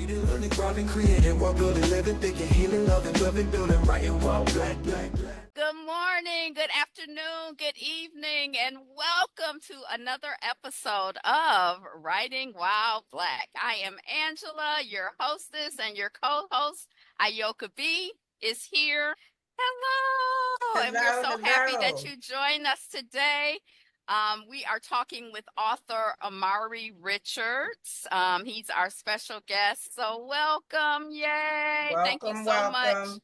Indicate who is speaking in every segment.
Speaker 1: Reading, learning, grinding, creating, while building, living, thinking, healing, loving, loving, building, writing, while black.
Speaker 2: Good morning, good afternoon, good evening, and welcome to another episode of Writing While Black. I am Angela, your hostess, and your co-host, Ayoka B, is here. Hello, and we're so happy that you joined us today. We are talking with author Omari Richards. He's our special guest, so welcome. Yay. Thank you so much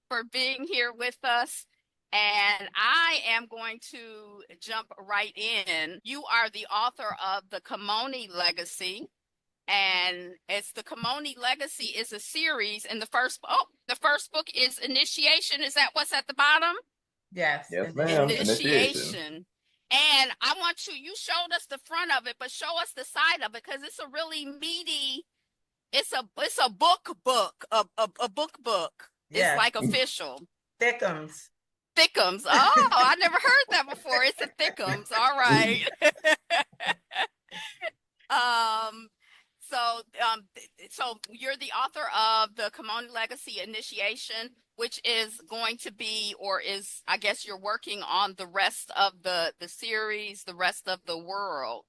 Speaker 2: for being here with us. And I am going to jump right in. You are the author of the Kimoni Legacy, and it's the Kimoni Legacy is a series. And the first book is Initiation. Is that what's at the bottom?
Speaker 3: Yes.
Speaker 4: Yes, ma'am.
Speaker 2: Initiation. And I want you showed us the front of it, but show us the side of it, because it's a really meaty. It's a book, a book.
Speaker 3: Yes.
Speaker 2: It's like official.
Speaker 3: Thickums.
Speaker 2: Oh, I never heard that before. It's a thickums. All right. So you're the author of the Kimoni Legacy Initiation, which is going to be, or is, I guess you're working on the rest of the series, the rest of the world.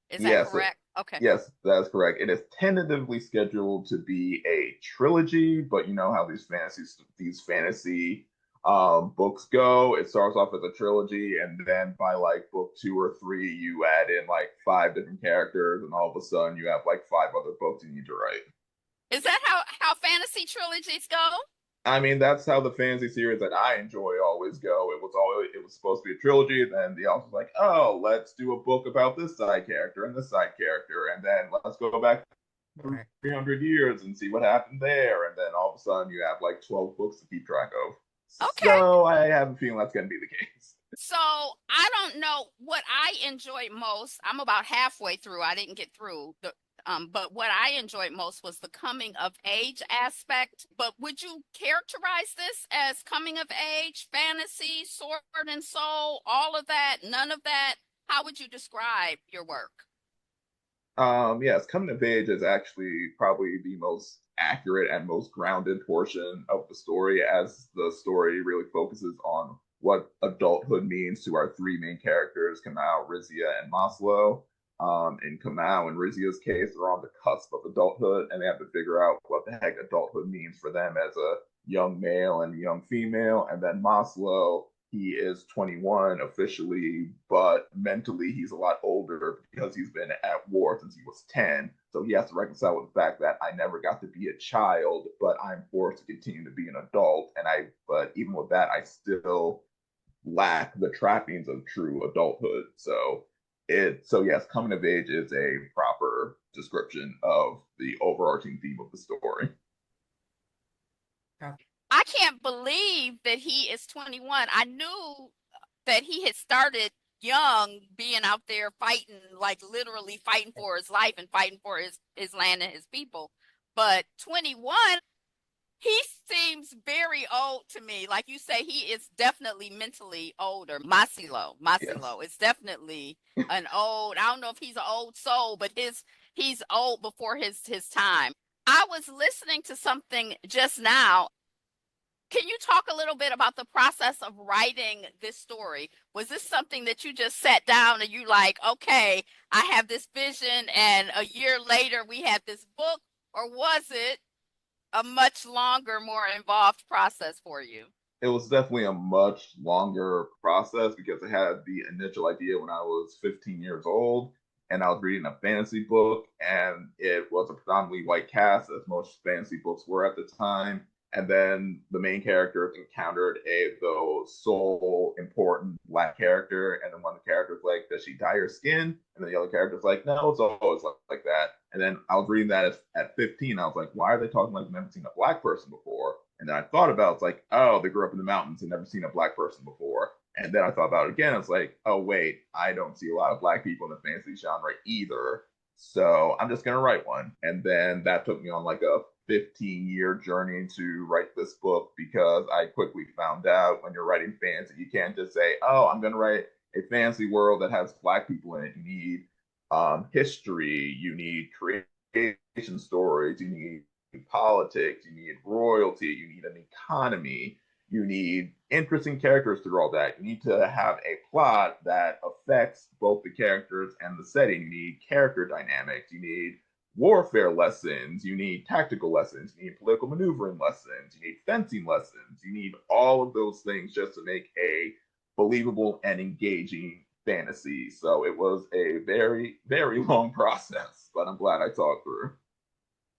Speaker 2: Is that correct? Okay.
Speaker 4: Yes, that's correct. It is tentatively scheduled to be a trilogy, but you know how these fantasy books go. It starts off as a trilogy, and then by like book 2 or 3, you add in like 5 different characters, and all of a sudden you have like 5 other books you need to write.
Speaker 2: Is that how fantasy trilogies go?
Speaker 4: I mean, that's how the fantasy series that I enjoy always go. It was supposed to be a trilogy, then the author's like, oh, let's do a book about this side character and this side character, and then let's go back 300 years and see what happened there, and then all of a sudden you have like 12 books to keep track of.
Speaker 2: Okay.
Speaker 4: So I have a feeling that's going to be the case.
Speaker 2: So I don't know what I enjoyed most. I'm about halfway through. I didn't get through but what I enjoyed most was the coming of age aspect. But would you characterize this as coming of age, fantasy, sword and soul, all of that, none of that? How would you describe your work?
Speaker 4: Yes, coming of age is actually probably the most accurate and most grounded portion of the story, as the story really focuses on what adulthood means to our 3 main characters, Kamau, Rizia, and Maslow. In Kamau and Rizia's case, they're on the cusp of adulthood, and they have to figure out what the heck adulthood means for them as a young male and young female. And then Maslow, he is 21 officially, but mentally he's a lot older because he's been at war since he was 10. So he has to reconcile with the fact that I never got to be a child, but I'm forced to continue to be an adult. But even with that, I still lack the trappings of true adulthood. So yes, coming of age is a proper description of the overarching theme of the story.
Speaker 2: I can't believe that he is 21. I knew that he had started young, being out there fighting, like literally fighting for his life and fighting for his land and his people. But 21, he seems very old to me. Like you say, he is definitely mentally older. Masilo yes. Is definitely an old, I don't know if he's an old soul, but he's old before his time. I was listening to something just now. Can you talk a little bit about the process of writing this story? Was this something that you just sat down and you like, okay, I have this vision, and a year later we have this book? Or was it a much longer, more involved process for you?
Speaker 4: It was definitely a much longer process because I had the initial idea when I was 15 years old, and I was reading a fantasy book, and it was a predominantly white cast, as most fantasy books were at the time. And then the main character encountered though sole important black character, and then one of the characters like, does she dye her skin? And then the other character's like, no, it's always like that. And then I was reading that at 15. I was like, why are they talking like they've never seen a black person before? And then I thought about it, it's like, oh, they grew up in the mountains and never seen a black person before. And then I thought about it again. It's like, oh wait, I don't see a lot of black people in the fantasy genre either. So I'm just gonna write one. And then that took me on like a 15-year journey to write this book, because I quickly found out when you're writing fantasy, you can't just say, oh, I'm going to write a fantasy world that has black people in it. You need history, you need creation stories, you need politics, you need royalty, you need an economy, you need interesting characters through all that. You need to have a plot that affects both the characters and the setting. You need character dynamics, you need warfare lessons, you need tactical lessons, you need political maneuvering lessons, you need fencing lessons, you need all of those things just to make a believable and engaging fantasy. So it was a very, very long process, but I'm glad I saw it through.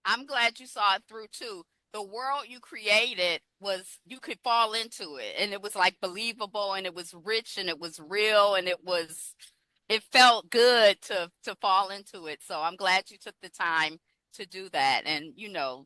Speaker 2: I'm glad you saw it through too. The world you created was, you could fall into it, and it was like believable, and it was rich, and it was real, and it felt good to fall into it. So I'm glad you took the time to do that, and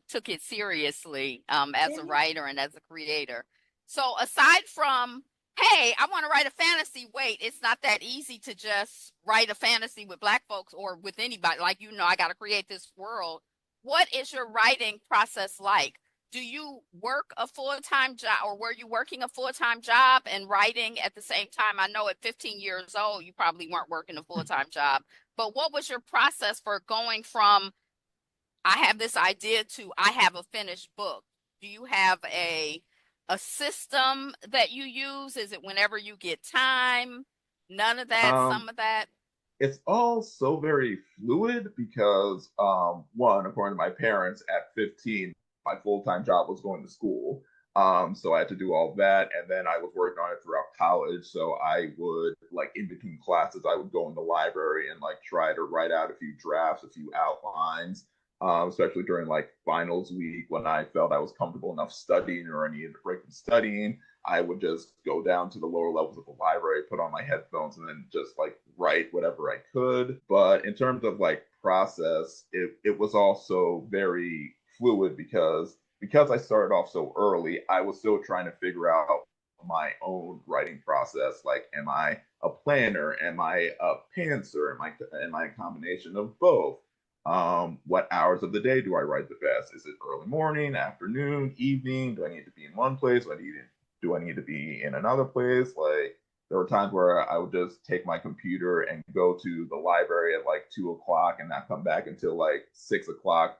Speaker 2: took it seriously as a writer and as a creator. So aside from, hey, I want to write a fantasy, wait, it's not that easy to just write a fantasy with Black folks or with anybody. Like, I got to create this world. What is your writing process like? Do you work a full-time job, or were you working a full-time job and writing at the same time? I know at 15 years old, you probably weren't working a full-time job, but what was your process for going from, I have this idea, to I have a finished book? Do you have a system that you use? Is it whenever you get time? None of that, some of that?
Speaker 4: It's all so very fluid because one, according to my parents, at 15 my full-time job was going to school, so I had to do all that, and then I was working on it throughout college. So I would, like, in between classes, I would go in the library and like try to write out a few drafts, a few outlines, especially during like finals week when I felt I was comfortable enough studying or I needed a break from studying. I would just go down to the lower levels of the library, put on my headphones, and then just like write whatever I could. But in terms of like process, it was also very fluid because I started off so early. I was still trying to figure out my own writing process. Like, am I a planner? Am I a pantser? Am I a combination of both? What hours of the day do I write the best? Is it early morning, afternoon, evening? Do I need to be in one place? Do I need to be in another place? Like, there were times where I would just take my computer and go to the library at like 2 o'clock and not come back until like 6 o'clock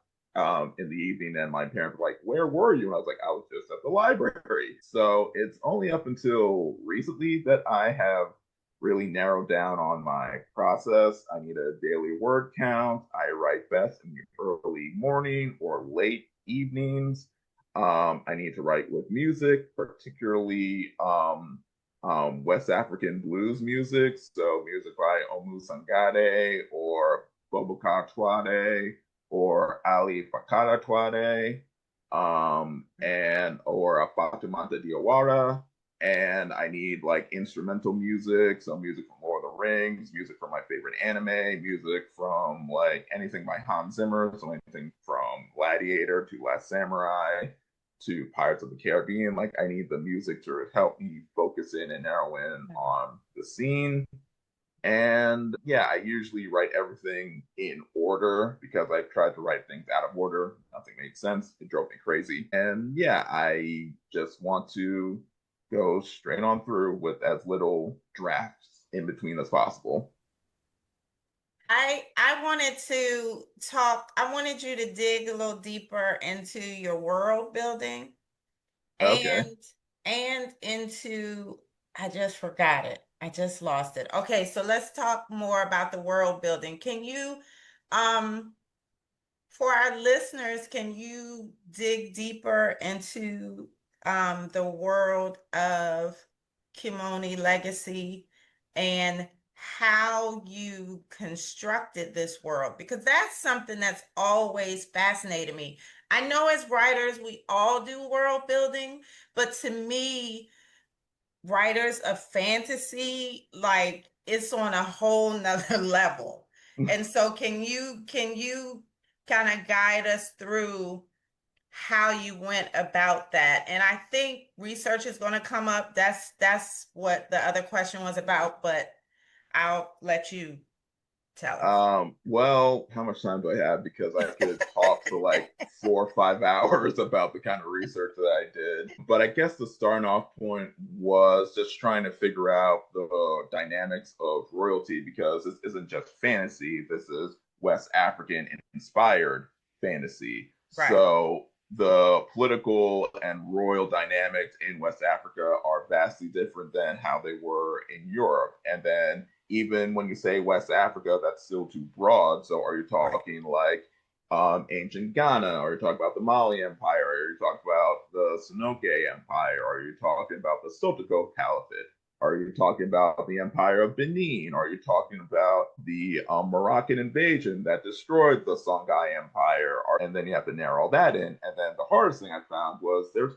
Speaker 4: in the evening. And my parents were like, "Where were you?" And I was like, "I was just at the library." So it's only up until recently that I have really narrowed down on my process. I need a daily word count. I write best in the early morning or late evenings. I need to write with music, particularly West African blues music. So music by Oumou Sangaré or Boboka Twande or Ali Fakara Twande, and or Fatoumata Diawara. And I need like instrumental music, so music from Lord of the Rings, music from my favorite anime, music from like anything by Zimmer, so anything from Gladiator to Last Samurai to Pirates of the Caribbean. Like, I need the music to help me focus in and narrow in on the scene. And yeah, I usually write everything in order because I've tried to write things out of order. Nothing made sense. It drove me crazy. And yeah, I just want to go straight on through with as little drafts in between as possible.
Speaker 3: I wanted you to dig a little deeper into your world building
Speaker 4: Okay.
Speaker 3: and into, I just forgot it. I just lost it. Okay, so let's talk more about the world building. Can you, for our listeners, can you dig deeper into the world of Kimoni Legacy and how you constructed this world? Because that's something that's always fascinated me. I know as writers, we all do world building, but to me, writers of fantasy, like, it's on a whole nother level. And so can you kind of guide us through how you went about that? And I think research is going to come up. That's what the other question was about, but I'll let you tell us.
Speaker 4: Well, how much time do I have? Because I could talk for like 4 or 5 hours about the kind of research that I did. But I guess the starting off point was just trying to figure out the dynamics of royalty, because this isn't just fantasy. This is West African inspired fantasy.
Speaker 3: Right.
Speaker 4: So the political and royal dynamics in West Africa are vastly different than how they were in Europe. And then even when you say West Africa, that's still too broad. So are you talking like ancient Ghana? Are you talking about the Mali Empire? Are you talking about the Sonoke Empire? Are you talking about the Sotoko Caliphate? Are you talking about the Empire of Benin? Are you talking about the Moroccan invasion that destroyed the Songhai Empire? And then you have to narrow all that in. And then the hardest thing I found was there's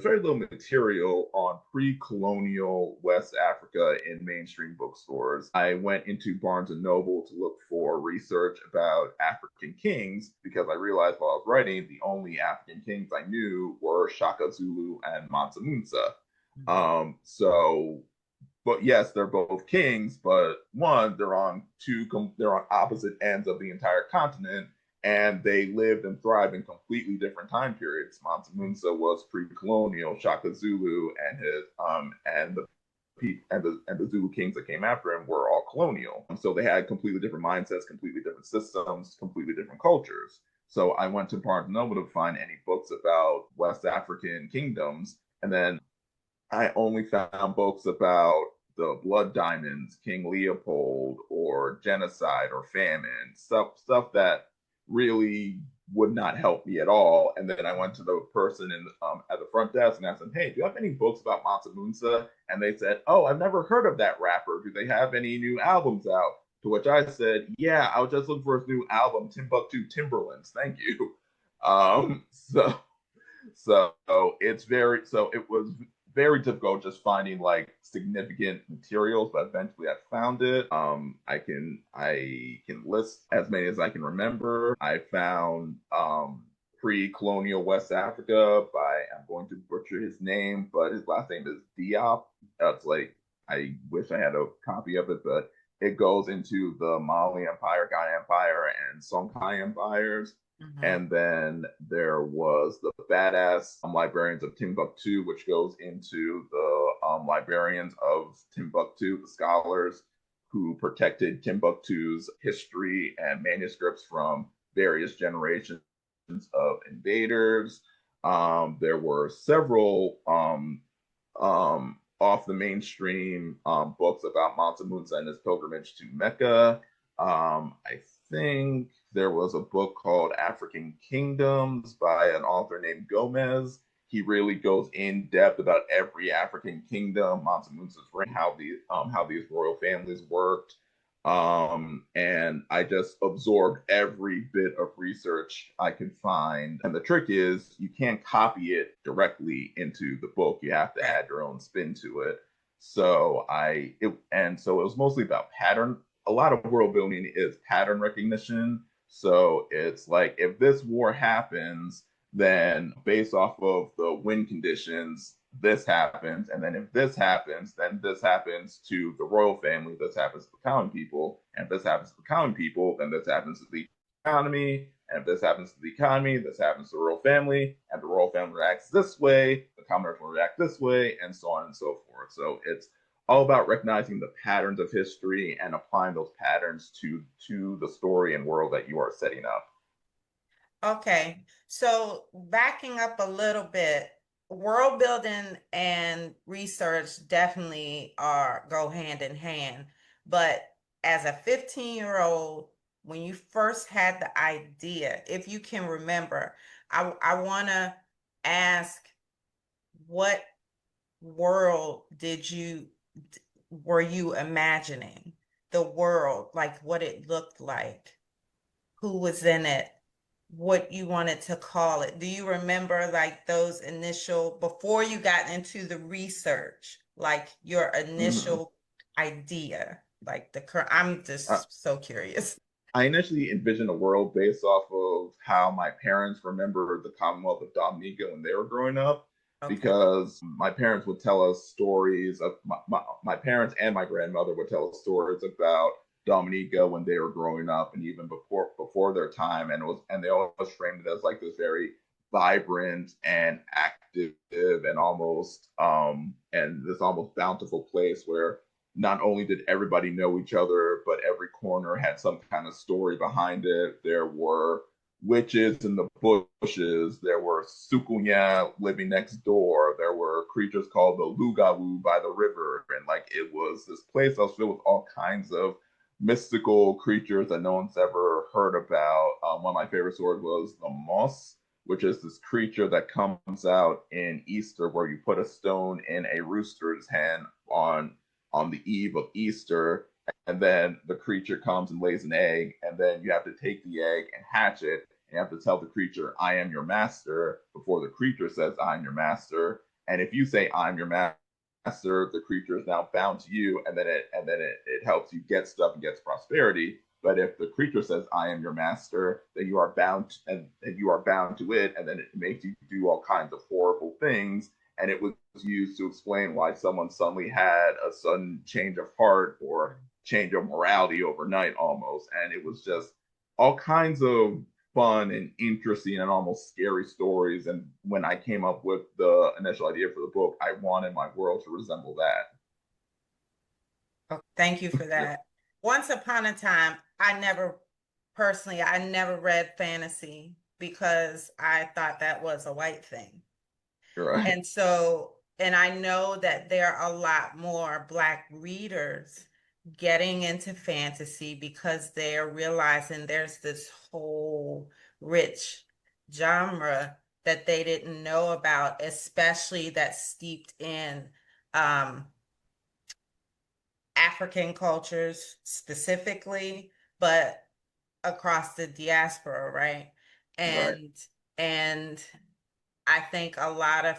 Speaker 4: very little material on pre-colonial West Africa in mainstream bookstores. I went into Barnes and Noble to look for research about African kings because I realized while I was writing, the only African kings I knew were Shaka Zulu and Mansa Musa. But yes, they're both kings, but one, they're on opposite ends of the entire continent, and they lived and thrived in completely different time periods. Mansa Musa was pre-colonial. Shaka Zulu and the Zulu kings that came after him were all colonial. So they had completely different mindsets, completely different systems, completely different cultures. So I went to Barnes and Noble to find any books about West African kingdoms, and then I only found books about the Blood Diamonds, King Leopold, or genocide or famine, stuff that really would not help me at all. And then I went to the person at the front desk and asked them, "Hey, do you have any books about Mansa Musa?" And they said, "Oh, I've never heard of that rapper. Do they have any new albums out?" To which I said, "Yeah, I was just looking for his new album, Timbuktu Timberlands. Thank you." It was very difficult just finding like significant materials, but eventually I found it. I can list as many as I can remember. I found pre-colonial West Africa by, I'm going to butcher his name, but his last name is Diop. That's like, I wish I had a copy of it, but it goes into the Mali Empire, Ghana Empire, and Songhai empires. Mm-hmm. And then there was the badass librarians of Timbuktu, which goes into the librarians of Timbuktu, the scholars who protected Timbuktu's history and manuscripts from various generations of invaders. There were several off the mainstream books about Mansa Musa and his pilgrimage to Mecca. I think there was a book called African Kingdoms by an author named Gomez. He really goes in depth about every African kingdom, Mansa Musa's reign, how these royal families worked. And I just absorbed every bit of research I could find. And the trick is you can't copy it directly into the book. You have to add your own spin to it. So it was mostly about pattern. A lot of world building is pattern recognition. So it's like, if this war happens, then based off of the wind conditions, this happens. And then if this happens, then this happens to the royal family, this happens to the common people. And if this happens to the common people, then this happens to the economy. And if this happens to the economy, this happens to the royal family. And the royal family reacts this way, the commoners will react this way, and so on and so forth. So it's all about recognizing the patterns of history and applying those patterns to the story and world that you are setting up.
Speaker 3: Okay, so backing up a little bit, world building and research definitely go hand in hand. But as a 15-year-old, when you first had the idea, if you can remember, I want to ask, what world were you imagining? The world, like what it looked like, who was in it, what you wanted to call it? Do you remember like those initial, before you got into the research, like your initial idea, like I'm just so curious.
Speaker 4: I initially envisioned a world based off of how my parents remembered the Commonwealth of Dominica when they were growing up. Okay. Because my parents would tell us stories of my parents and my grandmother would tell us stories about Dominica when they were growing up and even before their time, and they always framed it as like this very vibrant and active and almost bountiful place where not only did everybody know each other, but every corner had some kind of story behind it. There were witches in the bushes. There were sukunya living next door. There were creatures called the lugawu by the river. And like it was this place that was filled with all kinds of mystical creatures that no one's ever heard about. One of my favorite stories was the moss, which is this creature that comes out in Easter where you put a stone in a rooster's hand on the eve of Easter, and then the creature comes and lays an egg, and then you have to take the egg and hatch it, and you have to tell the creature, I am your master, before the creature says, I'm your master. And if you say, I'm your master, the creature is now bound to you, and then it helps you get stuff and gets prosperity. But if the creature says, I am your master, then you are bound and you are bound to it, and then it makes you do all kinds of horrible things. And it was used to explain why someone suddenly had a sudden change of heart or change of morality overnight almost. And it was just all kinds of fun and interesting and almost scary stories. And when I came up with the initial idea for the book, I wanted my world to resemble that.
Speaker 3: Oh, thank you for that. Once upon a time, I never read fantasy because I thought that was a white thing.
Speaker 4: Right.
Speaker 3: And so, and I know that there are a lot more Black readers getting into fantasy because they're realizing there's this whole rich genre that they didn't know about, especially that's steeped in African cultures specifically, but across the diaspora, right?
Speaker 4: Right.
Speaker 3: And I think a lot of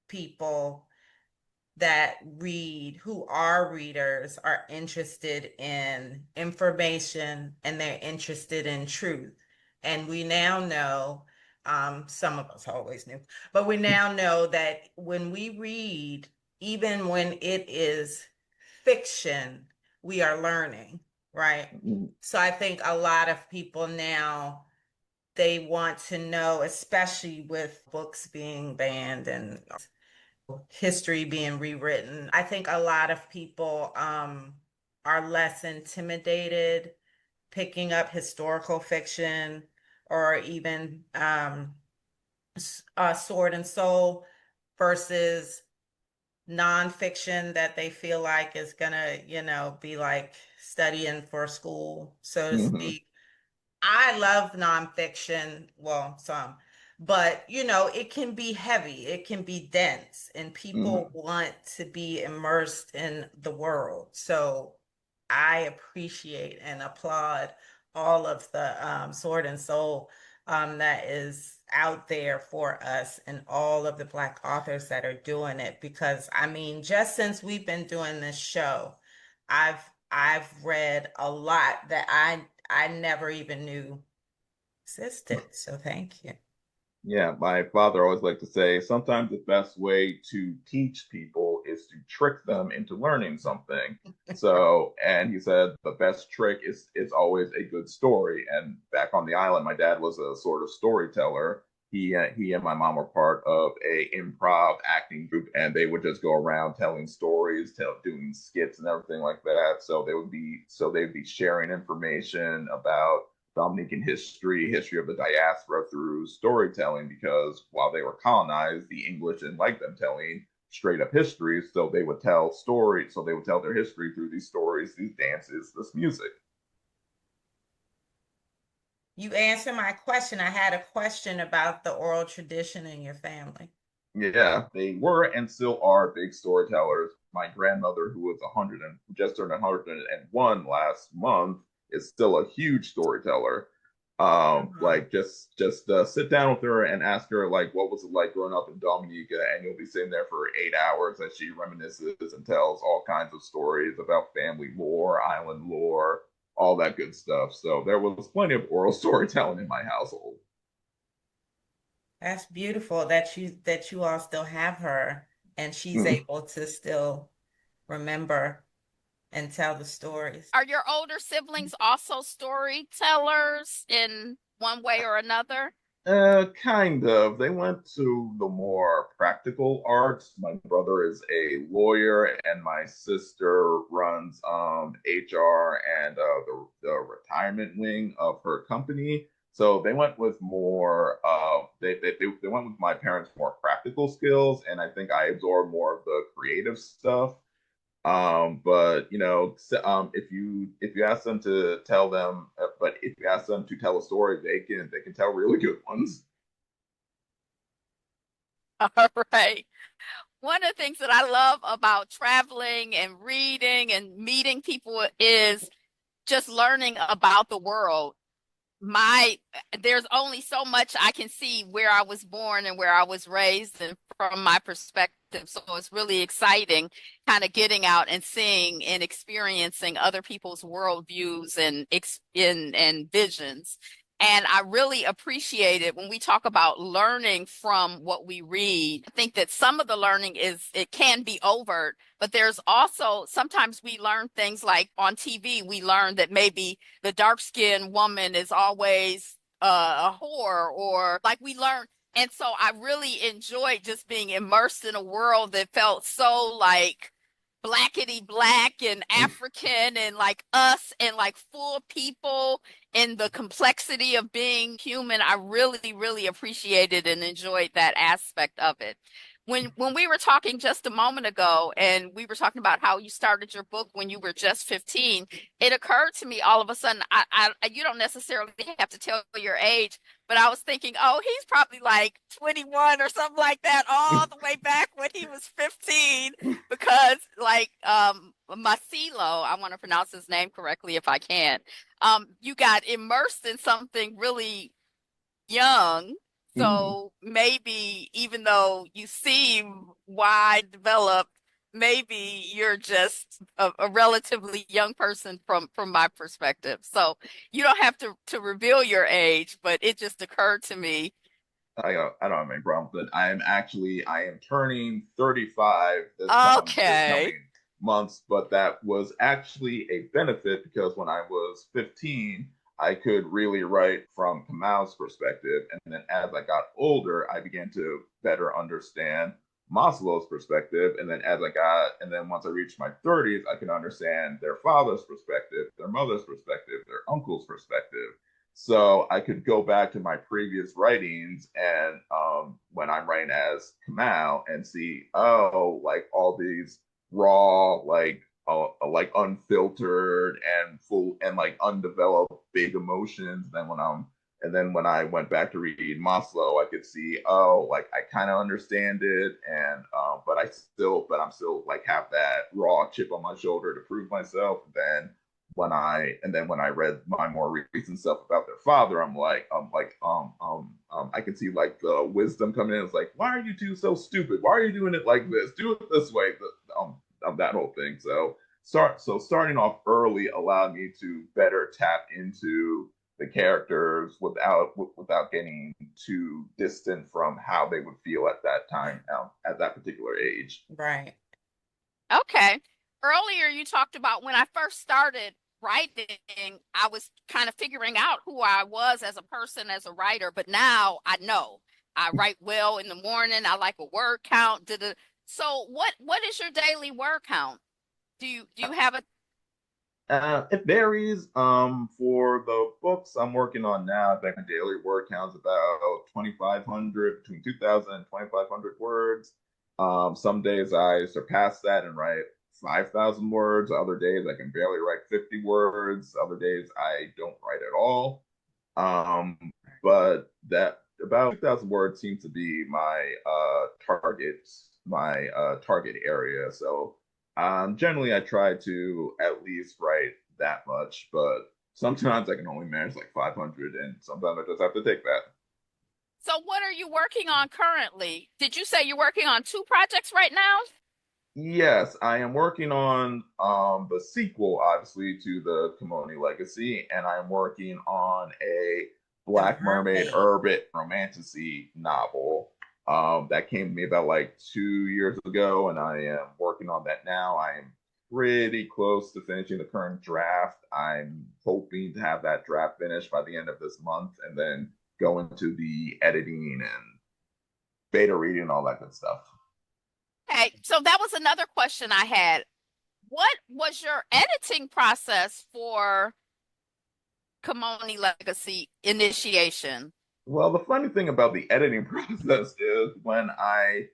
Speaker 3: people that read, who are readers, are interested in information and they're interested in truth. And we now know, some of us always knew, but we now know that when we read, even when it is fiction, we are learning, right?
Speaker 4: Mm-hmm.
Speaker 3: So I think a lot of people now, they want to know, especially with books being banned and history being rewritten. I think a lot of people are less intimidated picking up historical fiction or even Sword and Soul versus nonfiction that they feel like is gonna, be like studying for school, so to
Speaker 4: Mm-hmm.
Speaker 3: speak. I love nonfiction, well, some, but it can be heavy, it can be dense, and people
Speaker 4: Mm-hmm.
Speaker 3: want to be immersed in the world. So I appreciate and applaud all of the Sword and Soul that is out there for us and all of the Black authors that are doing it. Because I mean, just since we've been doing this show, I've I've read a lot that I never even knew existed. So thank you.
Speaker 4: Yeah, my father always liked to say sometimes the best way to teach people is to trick them into learning something. So, and he said the best trick is always a good story. And back on the island, my dad was a sort of storyteller. He and my mom were part of a improv acting group, and they would just go around telling stories, doing skits and everything like that. They'd be sharing information about Dominican history of the diaspora through storytelling, because while they were colonized, the English didn't like them telling straight up history, so they would tell stories. So they would tell their history through these stories, these dances, this music.
Speaker 3: You answered my question. I had a question about the oral tradition in your family.
Speaker 4: Yeah, they were and still are big storytellers. My grandmother, who was 100 and just turned 101 last month, is still a huge storyteller. Like just sit down with her and ask her like what was it like growing up in Dominica, and you'll be sitting there for 8 hours as she reminisces and tells all kinds of stories about family lore, island lore, all that good stuff. So there was plenty of oral storytelling in my household.
Speaker 3: That's beautiful that you all still have her and she's
Speaker 4: Mm.
Speaker 3: able to still remember and tell the stories.
Speaker 2: Are your older siblings also storytellers in one way or another?
Speaker 4: Kind of. They went to the more practical arts. My brother is a lawyer, and my sister runs HR and the retirement wing of her company. So they went with more. They went with my parents' more practical skills, and I think I absorbed more of the creative stuff. But you know, if you ask them to tell them, but if you ask them to tell a story, they can tell really good ones.
Speaker 2: All right. One of the things that I love about traveling and reading and meeting people is just learning about the world. My There's only so much I can see where I was born and where I was raised and from my perspective. So it's really exciting kind of getting out and seeing and experiencing other people's worldviews and visions. And I really appreciate it when we talk about learning from what we read. I think that some of the learning it can be overt, but there's also sometimes we learn things like on TV, we learn that maybe the dark-skinned woman is always a whore, or like we learn. And so I really enjoyed just being immersed in a world that felt so like blackety black and African and like us and like full people and the complexity of being human. I really, really appreciated and enjoyed that aspect of it. When we were talking just a moment ago and we were talking about how you started your book when you were just 15, it occurred to me all of a sudden, you don't necessarily have to tell your age, but I was thinking, oh, he's probably like 21 or something like that, all the way back when he was 15, because like Masilo, I want to pronounce his name correctly if I can. You got immersed in something really young.
Speaker 4: Mhm.
Speaker 2: So maybe even though you seem wide developed, maybe you're just a relatively young person from my perspective. So you don't have to reveal your age, but it just occurred to me.
Speaker 4: I don't have any problem with it. I am turning 35 this
Speaker 2: Okay.
Speaker 4: coming months, but that was actually a benefit because when I was 15, I could really write from Kamal's perspective, and then as I got older, I began to better understand Maslow's perspective, and then once I reached my 30s, I could understand their father's perspective, their mother's perspective, their uncle's perspective, so I could go back to my previous writings and when I'm writing as Kamal and see, oh, like all these raw, like unfiltered and full and like undeveloped big emotions. And then when I went back to read Maslow, I could see, oh, like I kind of understand it, and but I'm still like have that raw chip on my shoulder to prove myself. And then when I read my more recent stuff about their father, I can see like the wisdom coming in. It's like, why are you two so stupid? Why are you doing it like this? Do it this way. That whole thing. So starting off early allowed me to better tap into the characters without getting too distant from how they would feel at that time, at that particular age.
Speaker 3: Right.
Speaker 2: Okay. Earlier, you talked about when I first started writing, I was kind of figuring out who I was as a person, as a writer, but now I know I write well in the morning. I like a word count. So what is your daily word count? Do you have a
Speaker 4: It varies. For the books I'm working on now, I think my daily word count's about 2,500, between 2,000 and 2,500 words. Some days I surpass that and write 5,000 words. Other days I can barely write 50 words. Other days I don't write at all. Um, but that about 2,000 words seems to be my target area. So generally, I try to at least write that much, but sometimes I can only manage like 500, and sometimes I just have to take that.
Speaker 2: So what are you working on currently? Did you say you're working on two projects right now?
Speaker 4: Yes, I am working on the sequel, obviously, to the Kimoni Legacy, and I'm working on a
Speaker 3: The
Speaker 4: Black Mermaid
Speaker 3: mermaid.
Speaker 4: urban romantasy novel that came to me about like 2 years ago, and I am working on that now. I am pretty close to finishing the current draft. I'm hoping to have that draft finished by the end of this month, and then go into the editing and beta reading and all that good stuff.
Speaker 2: Okay, so that was another question I had. What was your editing process for Kimoni Legacy initiation?
Speaker 4: Well, the funny thing about the editing process is when I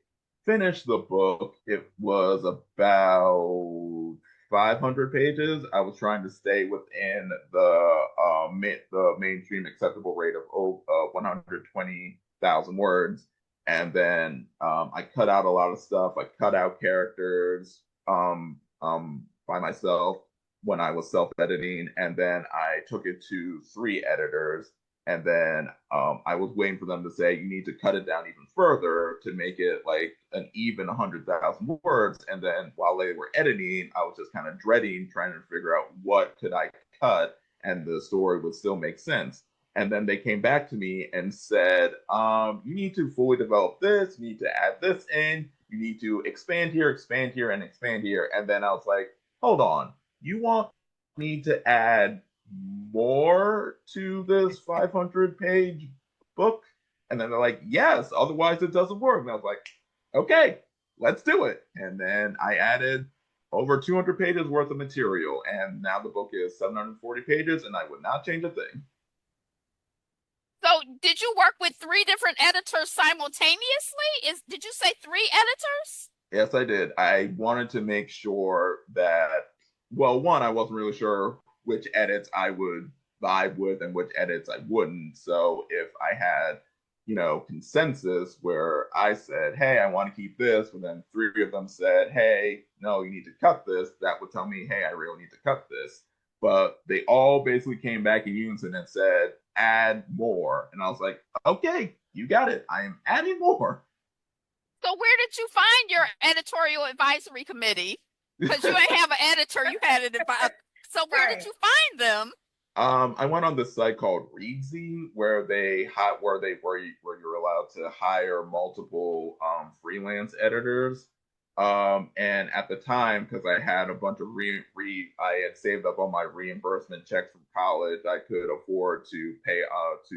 Speaker 4: finished the book, it was about 500 pages. I was trying to stay within the mainstream acceptable rate of 120,000 words, and then I cut out a lot of stuff. I cut out characters by myself when I was self-editing, and then I took it to 3 editors. And then I was waiting for them to say, you need to cut it down even further to make it like an even 100,000 words. And then while they were editing, I was just kind of dreading trying to figure out what could I cut and the story would still make sense. And then they came back to me and said, you need to fully develop this, you need to add this in, you need to expand here, and expand here. And then I was like, hold on, you want me to add more to this 500-page book? And then they're like, yes, otherwise it doesn't work. And I was like, okay, let's do it. And then I added over 200 pages worth of material, and now the book is 740 pages, and I would not change a thing.
Speaker 2: So did you work with 3 different editors simultaneously? Did you say 3 editors?
Speaker 4: Yes, I did. I wanted to make sure that, well, one, I wasn't really sure which edits I would vibe with and which edits I wouldn't. So if I had, consensus where I said, hey, I want to keep this, but then 3 of them said, hey, no, you need to cut this, that would tell me, hey, I really need to cut this. But they all basically came back in unison and said, add more. And I was like, okay, you got it. I am adding more.
Speaker 2: So where did you find your editorial advisory committee? Because you ain't have an editor, you had an advisor. So where did you find them?
Speaker 4: I went on this site called Reedsy, where you're allowed to hire multiple freelance editors. And at the time, because I had a bunch of I had saved up all my reimbursement checks from college, I could afford to pay off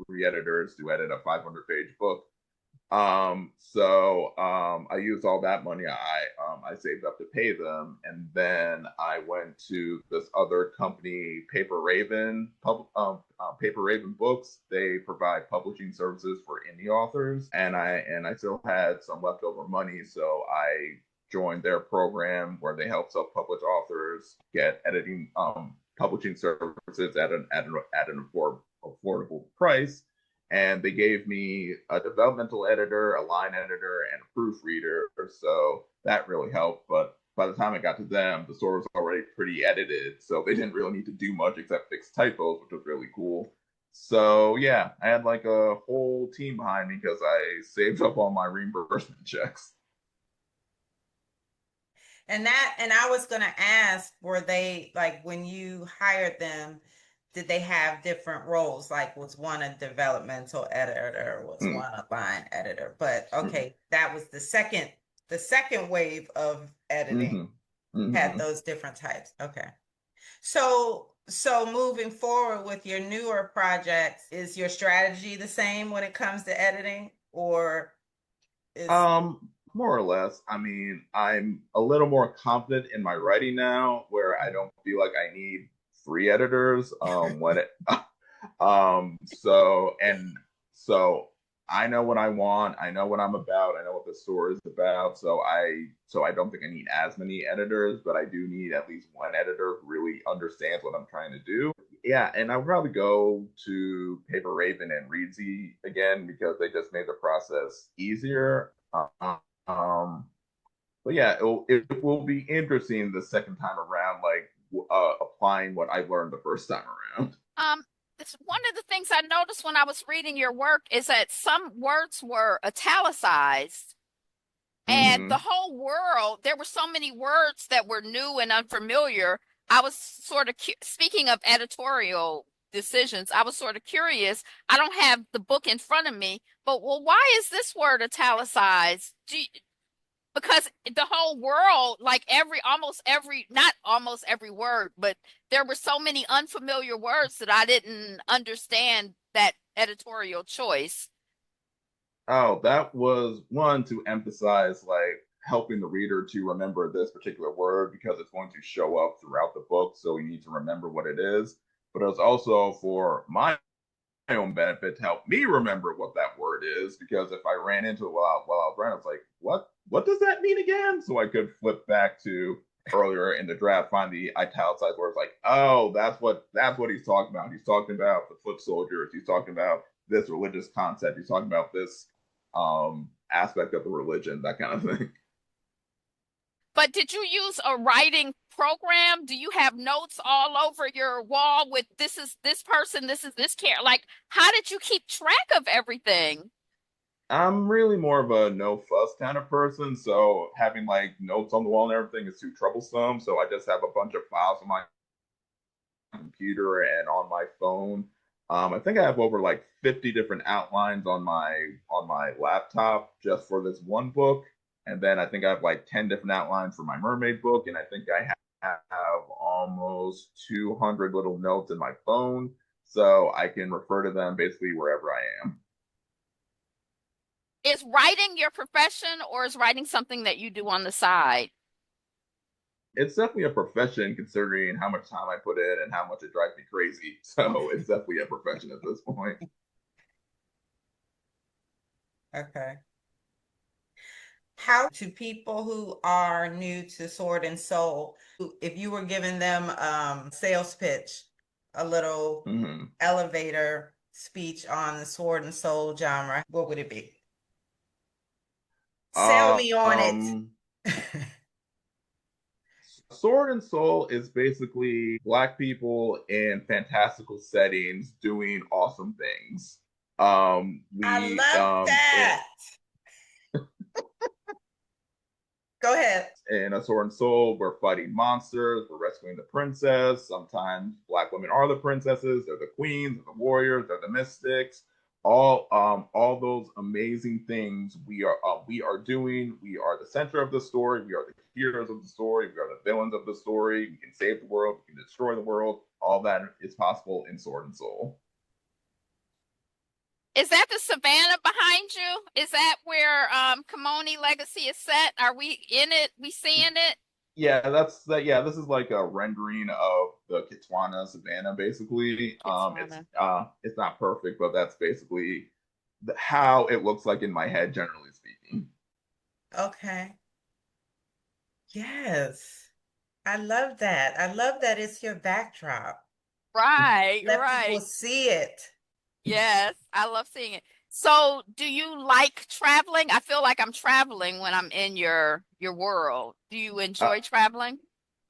Speaker 4: 3 editors to edit a 500-page book. So I used all that money I saved up to pay them, and then I went to this other company, Paper Raven Books. They provide publishing services for indie authors, and I still had some leftover money, so I joined their program where they help self-published authors get editing publishing services at an affordable price. And they gave me a developmental editor, a line editor, and a proofreader. So that really helped. But by the time I got to them, the story was already pretty edited. So they didn't really need to do much except fix typos, which was really cool. So yeah, I had like a whole team behind me because I saved up all my reimbursement checks.
Speaker 3: And I was going to ask, were they, like, when you hired them, did they have different roles? Like, was one a developmental editor, was one a line editor? But okay, that was the second wave of editing had those different types. Okay. So moving forward with your newer projects, is your strategy the same when it comes to editing, or is
Speaker 4: more or less. I mean, I'm a little more confident in my writing now, where I don't feel like I need 3 editors so I know what I want, I know what I'm about, I know what the story is about, so I don't think I need as many editors, but I do need at least one editor who really understands what I'm trying to do. Yeah, and I'll probably go to Paper Raven and Reedsy again because they just made the process easier. But yeah, it will be interesting the second time around, like applying what I learned the first time around.
Speaker 2: One of the things I noticed when I was reading your work is that some words were italicized, and the whole world, there were so many words that were new and unfamiliar. I was sort of, speaking of editorial decisions, I was sort of curious. I don't have the book in front of me, but why is this word italicized? Because the whole world, like not almost every word, but there were so many unfamiliar words that I didn't understand that editorial choice.
Speaker 4: Oh, that was one to emphasize, like, helping the reader to remember this particular word because it's going to show up throughout the book, so you need to remember what it is. but it was also for my own benefit to help me remember what that word is, because if I ran into it while I was writing, I was like, what does that mean again? So I could flip back to earlier in the draft, find the italicized words, like, oh, that's what he's talking about. He's talking about the foot soldiers. He's talking about this religious concept. He's talking about this aspect of the religion, that kind of thing.
Speaker 2: But did you use a writing program? Do you have notes all over your wall with this is this person, this is this character? Like, how did you keep track of everything?
Speaker 4: I'm really more of a no fuss kind of person, so having like notes on the wall and everything is too troublesome. So I just have a bunch of files on my computer and on my phone. I think I have over like 50 different outlines on my laptop just for this one book, and then I think I have like 10 different outlines for my mermaid book, and I think I have almost 200 little notes in my phone, so I can refer to them basically wherever I am.
Speaker 2: Is writing your profession or is writing something that you do on the side?
Speaker 4: It's definitely a profession considering how much time I put in and how much it drives me crazy. So it's definitely a profession at this point.
Speaker 3: Okay. How to people who are new to Sword and Soul, if you were giving them sales pitch, a little elevator speech on the Sword and Soul genre, what would it be? Sell me on it.
Speaker 4: Sword and Soul is basically Black people in fantastical settings doing awesome things.
Speaker 3: I love that. Go ahead.
Speaker 4: In A Sword and Soul, we're fighting monsters, we're rescuing the princess. Sometimes Black women are the princesses, they're the queens, they're the warriors, they're the mystics. All those amazing things we are doing. We are the center of the story. We are the heroes of the story. We are the villains of the story. We can save the world. We can destroy the world. All that is possible in Sword and Soul.
Speaker 2: Is that the savannah behind you? Is that where Kimoni Legacy is set? Are we in it? We seeing it?
Speaker 4: Yeah, that's that. Yeah, this is like a rendering of the Kitwana Savannah, basically. It's not perfect, but that's basically how it looks like in my head, generally speaking.
Speaker 3: Okay. Yes. I love that. I love that it's your backdrop.
Speaker 2: Right,
Speaker 3: Let
Speaker 2: right.
Speaker 3: people see it.
Speaker 2: Yes, I love seeing it. So, do you like traveling? I feel like I'm traveling when I'm in your world. Do you enjoy traveling?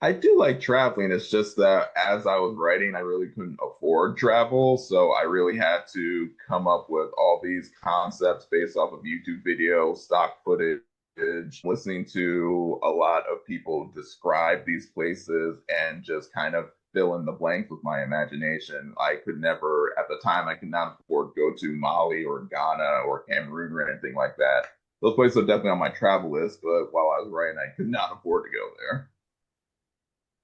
Speaker 4: I do like traveling. It's just that as I was writing, I really couldn't afford travel. So I really had to come up with all these concepts based off of YouTube videos, stock footage, listening to a lot of people describe these places and just kind of fill in the blanks with my imagination. I could never, at the time, I could not afford to go to Mali or Ghana or Cameroon or anything like that. Those places are definitely on my travel list, but while I was writing, I could not afford to go there.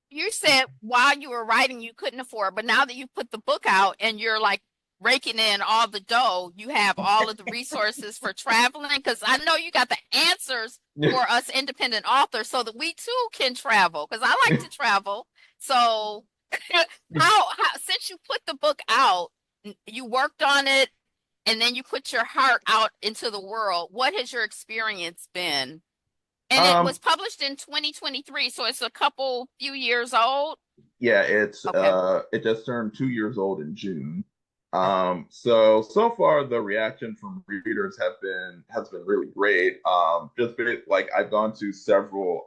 Speaker 2: You said while you were writing you couldn't afford, but now that you put the book out and you're like raking in all the dough, you have all of the resources for traveling. Because I know you got the answers for us independent authors so that we too can travel. Because I like to travel. So how since you put the book out, you worked on it and then you put your heart out into the world, what has your experience been? And it was published in 2023, so it's a few years old.
Speaker 4: Yeah, it's
Speaker 2: okay.
Speaker 4: It just turned 2 years old in June. So far the reaction from readers has been really great. Just been, like I've gone to several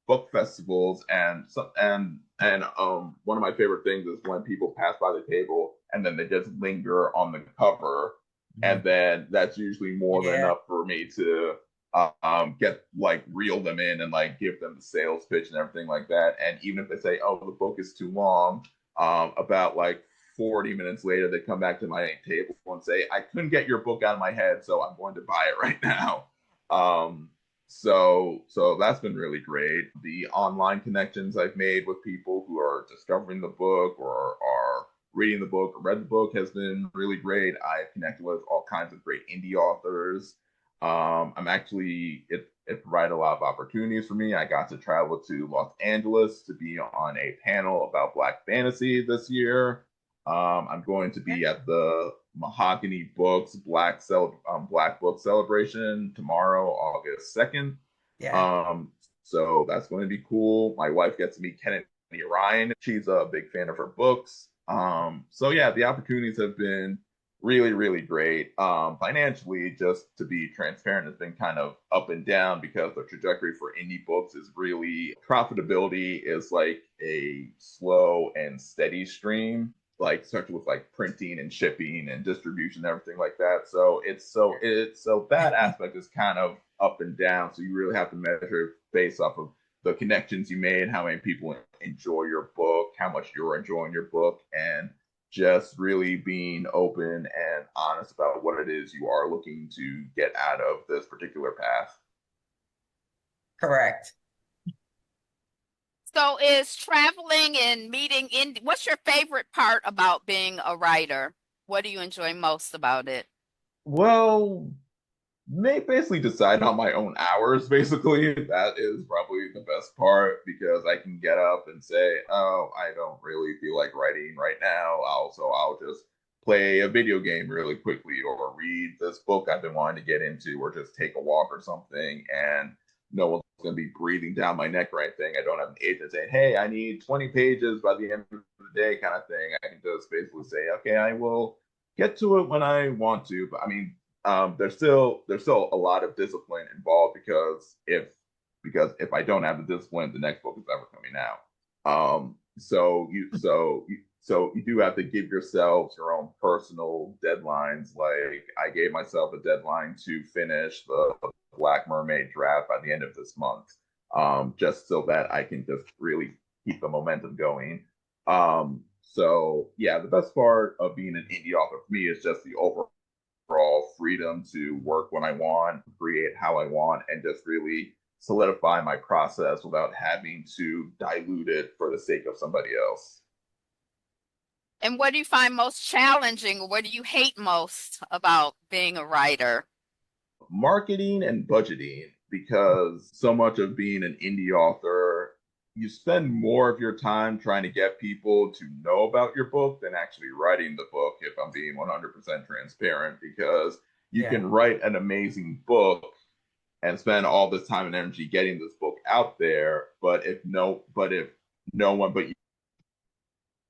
Speaker 4: book festivals and one of my favorite things is when people pass by the table and then they just linger on the cover, and then that's usually more than enough for me to get like reel them in and like give them the sales pitch and everything like that. And even if they say, "Oh, the book is too long," about like 40 minutes later, they come back to my table and say, "I couldn't get your book out of my head, so I'm going to buy it right now." So that's been really great. The online connections I've made with people who are discovering the book or are reading the book or read the book has been really great. I've connected with all kinds of great indie authors. It provided a lot of opportunities for me. I got to travel to Los Angeles to be on a panel about Black fantasy this year. I'm going to be at the Mahogany Books Black Book Celebration tomorrow, August 2nd.
Speaker 3: Yeah.
Speaker 4: So that's going to be cool. My wife gets to meet Kennedy Ryan. She's a big fan of her books. So yeah, the opportunities have been really, really great. Financially, just to be transparent, has been kind of up and down because the trajectory for indie books is really profitability is like a slow and steady stream, like especially with like printing and shipping and distribution and everything like that. So that aspect is kind of up and down. So you really have to measure based off of the connections you made, how many people enjoy your book, how much you're enjoying your book, and just really being open and honest about what it is you are looking to get out of this particular path.
Speaker 3: Correct.
Speaker 2: So is traveling and meeting what's your favorite part about being a writer? What do you enjoy most about it?
Speaker 4: Well, may basically decide on my own hours. Basically, that is probably the best part because I can get up and say, "Oh, I don't really feel like writing right now." I'll just play a video game really quickly, or read this book I've been wanting to get into, or just take a walk or something. And no one's going to be breathing down my neck or anything. I don't have an agent saying, "Hey, I need 20 pages by the end of the day," kind of thing. I can just basically say, "Okay, I will get to it when I want to." But I mean, there's still a lot of discipline involved because if I don't have the discipline, the next book is never coming out. So you do have to give yourselves your own personal deadlines. Like I gave myself a deadline to finish the Black Mermaid draft by the end of this month, just so that I can just really keep the momentum going. So yeah, the best part of being an indie author for me is just the overall freedom to work when I want, create how I want, and just really solidify my process without having to dilute it for the sake of somebody else.
Speaker 2: And what do you find most challenging, or what do you hate most about being a writer?
Speaker 4: Marketing and budgeting, because so much of being an indie author, you spend more of your time trying to get people to know about your book than actually writing the book, if I'm being 100% transparent, because you
Speaker 3: Yeah.
Speaker 4: can write an amazing book and spend all this time and energy getting this book out there, but if no one but you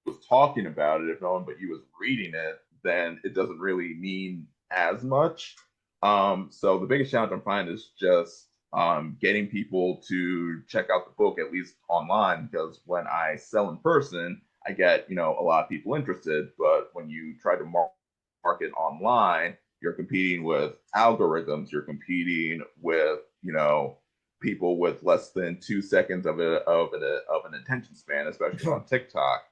Speaker 4: was talking about it, if no one but you was reading it, then it doesn't really mean as much. So the biggest challenge I'm finding is just getting people to check out the book at least online, because when I sell in person, I get a lot of people interested, but when you try to market online, you're competing with algorithms, you're competing with people with less than 2 seconds of an attention span, especially on TikTok.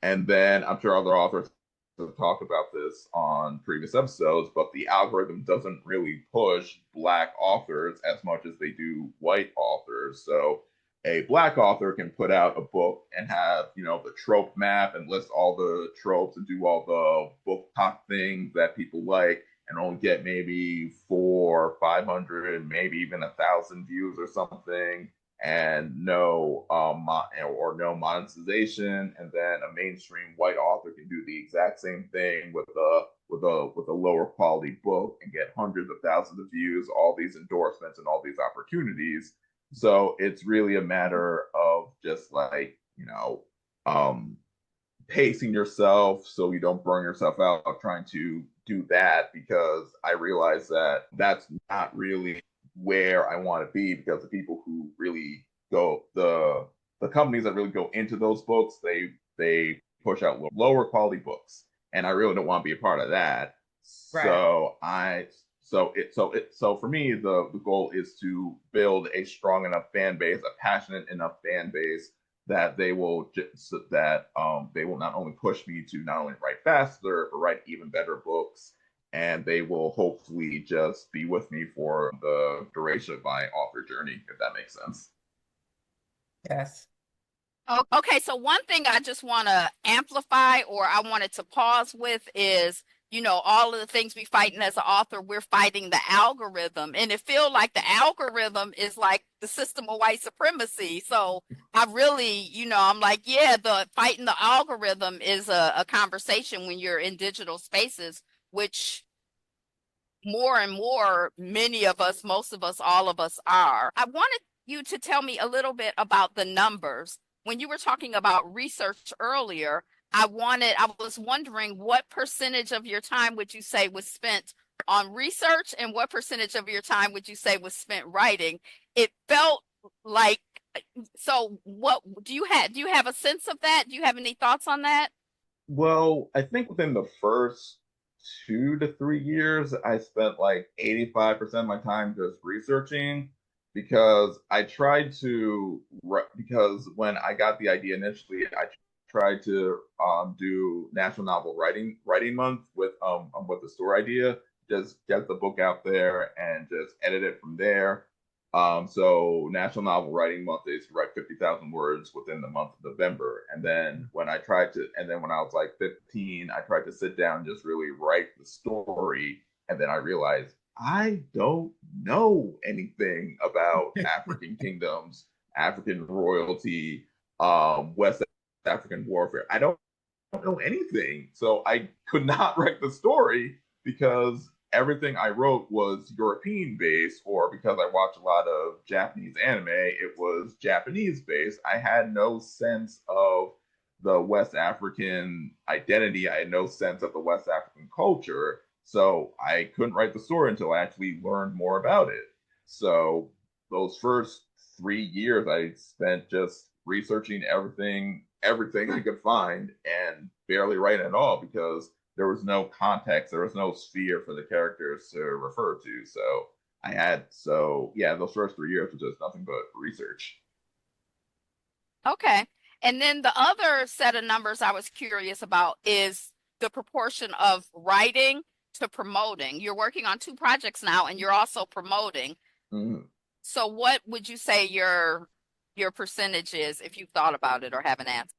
Speaker 4: And then I'm sure other authors have talked about this on previous episodes, but the algorithm doesn't really push Black authors as much as they do white authors. So a Black author can put out a book and have, the trope map and list all the tropes and do all the book talk things that people like, and only get maybe 400, 500, maybe even 1,000 views or something, and no monetization. And then a mainstream white author can do the exact same thing with a lower quality book and get hundreds of thousands of views, all these endorsements and all these opportunities. So it's really a matter of just like pacing yourself so you don't burn yourself out trying to do that, because I realize that that's not really where I want to be, because the people who really go the companies that really go into those books, they push out lower quality books, and I really don't want to be a part of that.
Speaker 3: Right.
Speaker 4: So for me, the goal is to build a strong enough fan base, a passionate enough fan base, that they will not only push me to not only write faster, but write even better books, and they will hopefully just be with me for the duration of my author journey, if that makes sense.
Speaker 3: Yes.
Speaker 2: Okay, so one thing I just want to amplify, or I wanted to pause with, is you know, all of the things we fighting as an author, we're fighting the algorithm. And it feels like the algorithm is like the system of white supremacy. So I really, you know, I'm like, yeah, the fighting the algorithm is a conversation when you're in digital spaces, which more and more, many of us, most of us, all of us are. I wanted you to tell me a little bit about the numbers. When you were talking about research earlier, I was wondering what percentage of your time would you say was spent on research and what percentage of your time would you say was spent writing? It felt like, so what do you have a sense of that? Do you have any thoughts on that?
Speaker 4: Well, I think within the first 2 to 3 years, I spent like 85% of my time just researching because I tried to, because when I got the idea initially, I tried to do National Novel Writing Month with the store idea, just get the book out there and just edit it from there. So National Novel Writing Month is to write 50,000 words within the month of November. And then when I was like 15, I tried to sit down and just really write the story. And then I realized I don't know anything about African kingdoms, African royalty, West African warfare. I don't know anything. So I could not write the story because everything I wrote was European based, or because I watched a lot of Japanese anime, it was Japanese based. I had no sense of the West African identity. I had no sense of the West African culture. So I couldn't write the story until I actually learned more about it. So those first 3 years I spent just researching everything I could find and barely writing at all because there was no context, there was no sphere for the characters to refer to. So yeah, those first 3 years was just nothing but research.
Speaker 2: Okay. And then the other set of numbers I was curious about is the proportion of writing to promoting. You're working on two projects now and you're also promoting.
Speaker 4: Mhm.
Speaker 2: So what would you say your percentage is if you've thought about it or have an answer?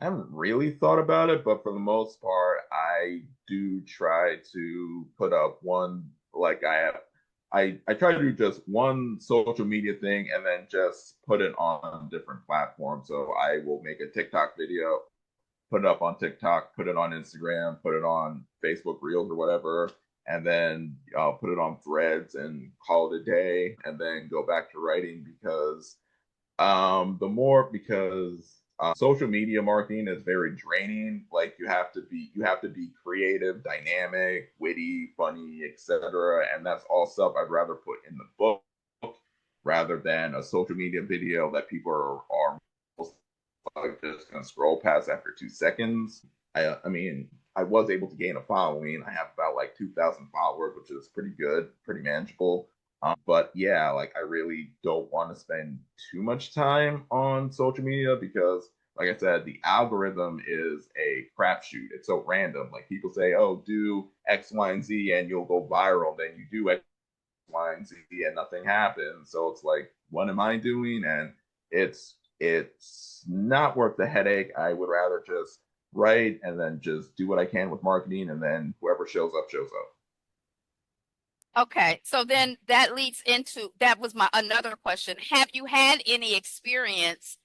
Speaker 4: I haven't really thought about it, but for the most part, I do try to put up one, like I try to do just one social media thing and then just put it on different platforms. So I will make a TikTok video, put it up on TikTok, put it on Instagram, put it on Facebook Reels or whatever, and then put it on Threads and call it a day, and then go back to writing because social media marketing is very draining. Like you have to be creative, dynamic, witty, funny, etc. And that's all stuff I'd rather put in the book rather than a social media video that people are like just gonna scroll past after 2 seconds. I mean, I was able to gain a following. I have about like 2,000 followers, which is pretty good, pretty manageable. But yeah, like I really don't want to spend too much time on social media because, like I said, the algorithm is a crapshoot. It's so random. Like people say, "Oh, do X, Y, and Z, and you'll go viral." Then you do X, Y, and Z, and nothing happens. So it's like, what am I doing? And it's not worth the headache. I would rather just write and then just do what I can with marketing, and then whoever shows up shows up.
Speaker 2: Okay, so then that leads into that was my another question. Have you had any experience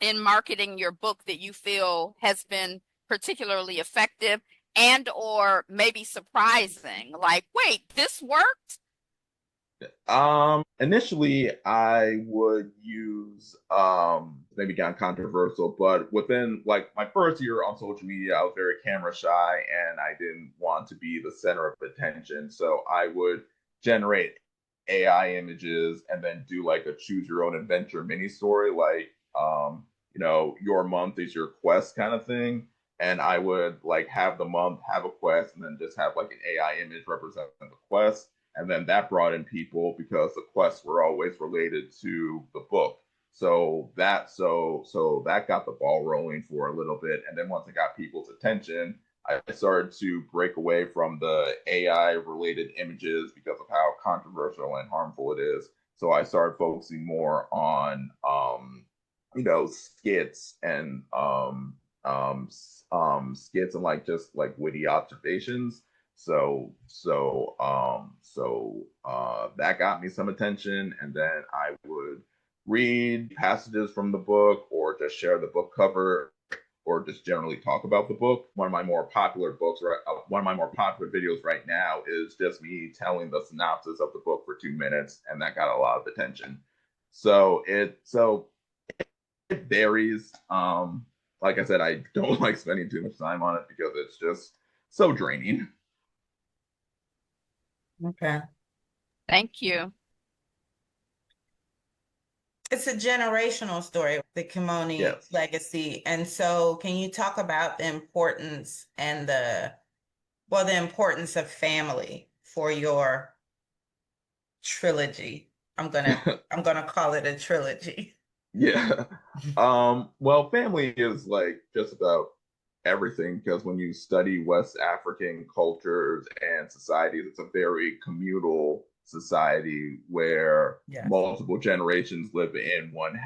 Speaker 2: in marketing your book that you feel has been particularly effective and or maybe surprising? Like, wait, this worked?
Speaker 4: Initially I would use maybe kind of controversial, but within like my first year on social media, I was very camera shy and I didn't want to be the center of attention. So I would generate AI images and then do like a choose your own adventure mini story, like your month is your quest kind of thing. And I would like have the month have a quest and then just have like an AI image representing the quest, and then that brought in people because the quests were always related to the book. So that got the ball rolling for a little bit, and then once it got people's attention, I started to break away from the AI related images because of how controversial and harmful it is. So I started focusing more on skits and skits and like just like witty observations. That got me some attention, and then I would read passages from the book or just share the book cover or just generally talk about the book. One of my more popular videos right now is just me telling the synopsis of the book for 2 minutes, and that got a lot of attention. It varies. Like I said, I don't like spending too much time on it because it's just so draining.
Speaker 3: Okay.
Speaker 2: Thank you.
Speaker 3: It's a generational story, the Kimoni Legacy. And so can you talk about the importance and the importance of family for your trilogy? I'm gonna call it a trilogy.
Speaker 4: Yeah. Well, family is like just about everything because when you study West African cultures and societies, it's a very communal society where multiple generations live in one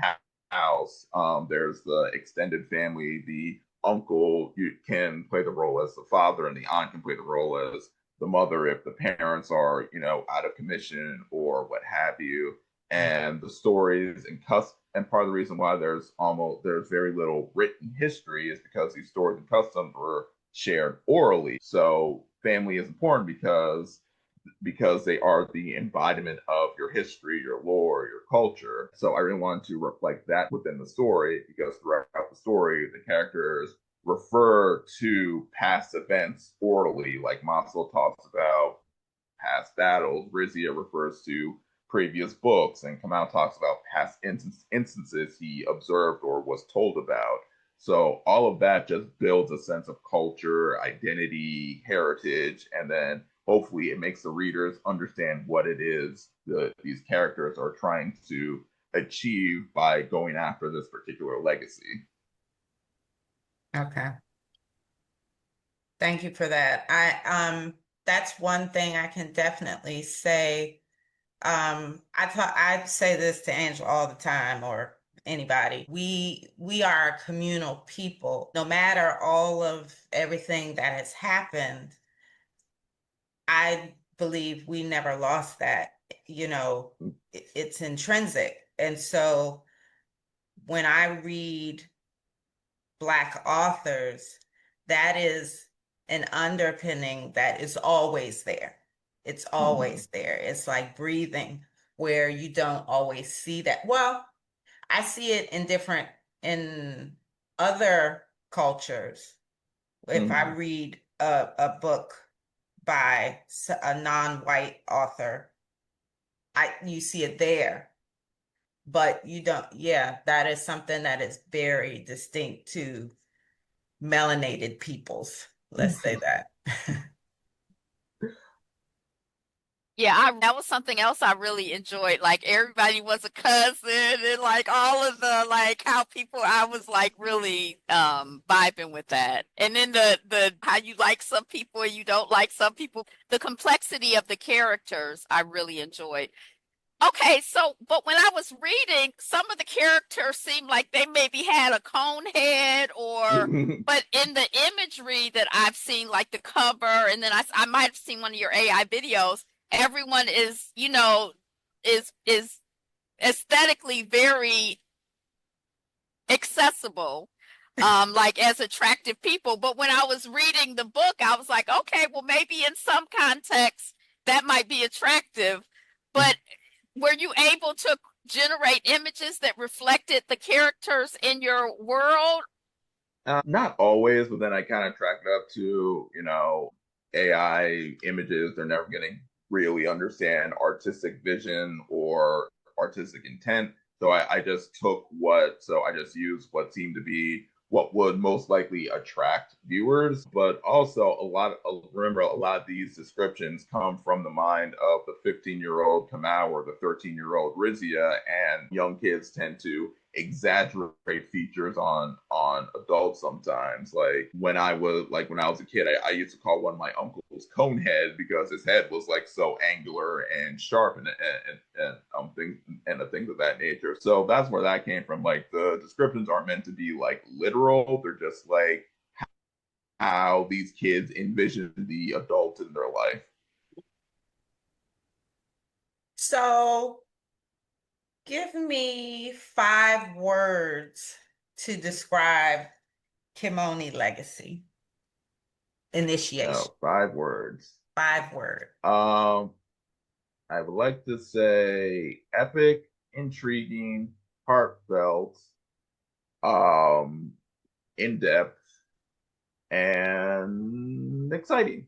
Speaker 4: house. There's the extended family, the uncle you can play the role as the father, and the aunt can play the role as the mother if the parents are, out of commission or what have you. And the stories and part of the reason why there's very little written history is because these stories and customs were shared orally. So family is important because they are the embodiment of your history, your lore, your culture. So I really wanted to reflect that within the story because throughout the story, the characters refer to past events orally, like Maslow talks about past battles. Reedsy refers to previous books, and Kamau talks about past instances he observed or was told about. So all of that just builds a sense of culture, identity, heritage, and then hopefully it makes the readers understand what it is that these characters are trying to achieve by going after this particular legacy.
Speaker 3: Okay. Thank you for that. That's one thing I can definitely say. I say this to Angela all the time, or anybody. We are a communal people. No matter all of everything that has happened, I believe we never lost that. It's intrinsic. And so when I read Black authors, that is an underpinning that is always there. It's always there. It's like breathing, where you don't always see that. Well, I see it in other cultures. If I read a book by a non-white author, you see it there. But you don't, that is something that is very distinct to melanated peoples. Let's say that.
Speaker 2: Yeah, that was something else I really enjoyed. Like everybody was a cousin and like all of the like how people I was like really vibing with that. And then the how you like some people and you don't like some people. The complexity of the characters I really enjoyed. Okay, so but when I was reading, some of the characters seemed like they maybe had a cone head but in the imagery that I've seen, like the cover, and then I might have seen one of your AI videos, everyone is, is aesthetically very accessible, like as attractive people. But when I was reading the book, I was like, okay, well, maybe in some context that might be attractive, but were you able to generate images that reflected the characters in your world?
Speaker 4: Not always, but then I kind of tracked up to, AI images. They're never going to really understand artistic vision or artistic intent. So I just used what seemed to be what would most likely attract viewers. But also remember, a lot of these descriptions come from the mind of the 15-year-old Kamau or the 13-year-old Rizia, and young kids tend to exaggerate features on adults sometimes. Like when I was a kid, I used to call one of my uncles Conehead because his head was like so angular and sharp and things and the things of that nature. So that's where that came from. Like the descriptions aren't meant to be like literal. They're just like how these kids envision the adults in their life.
Speaker 3: So give me 5 words to describe Kimoni Legacy. Initiation.
Speaker 4: 5 words.
Speaker 3: 5 words.
Speaker 4: I would like to say epic, intriguing, heartfelt, in depth, and exciting.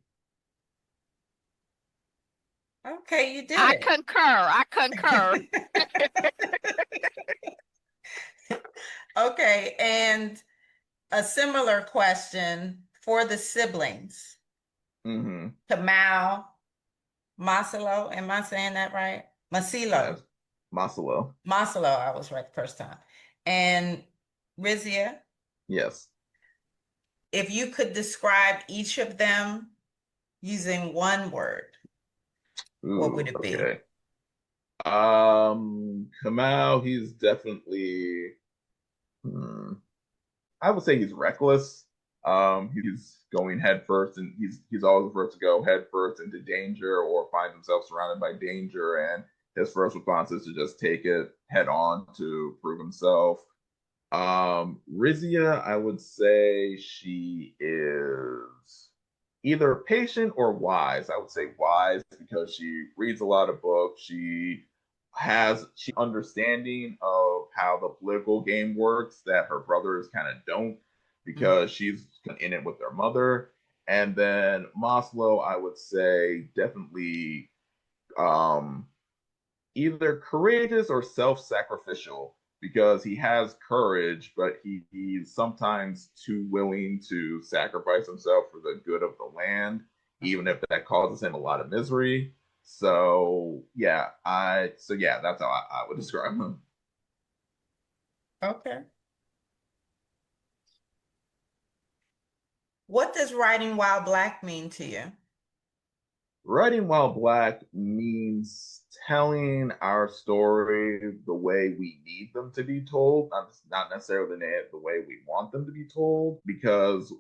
Speaker 3: Okay, you did
Speaker 2: I
Speaker 3: it.
Speaker 2: concur. I concur.
Speaker 3: Okay, and a similar question for the siblings.
Speaker 4: Mm-hmm.
Speaker 3: Kamau, Masilo, am I saying that right? Masilo.
Speaker 4: Yes. Masilo.
Speaker 3: Masilo, I was right the first time. And Rizia,
Speaker 4: Yes.
Speaker 3: if you could describe each of them using 1 word, what would it be?
Speaker 4: Okay. Kamau, he's definitely I would say he's reckless. He's going head first, and he's always the first to go head first into danger or find himself surrounded by danger, and his first response is to just take it head on to prove himself. Rizia, I would say she is either patient or wise. I would say wise because she reads a lot of books. She understanding of how the political game works that her brothers kind of don't because she's in it with their mother. And then Maslow, I would say definitely either courageous or self-sacrificial because he has courage, but he's sometimes too willing to sacrifice himself for the good of the land, even if that causes him a lot of misery. So yeah, that's how I would describe him.
Speaker 3: Okay. What does writing while Black mean to you?
Speaker 4: Writing while Black means telling our story the way we need them to be told, not necessarily the way we want them to be told. Because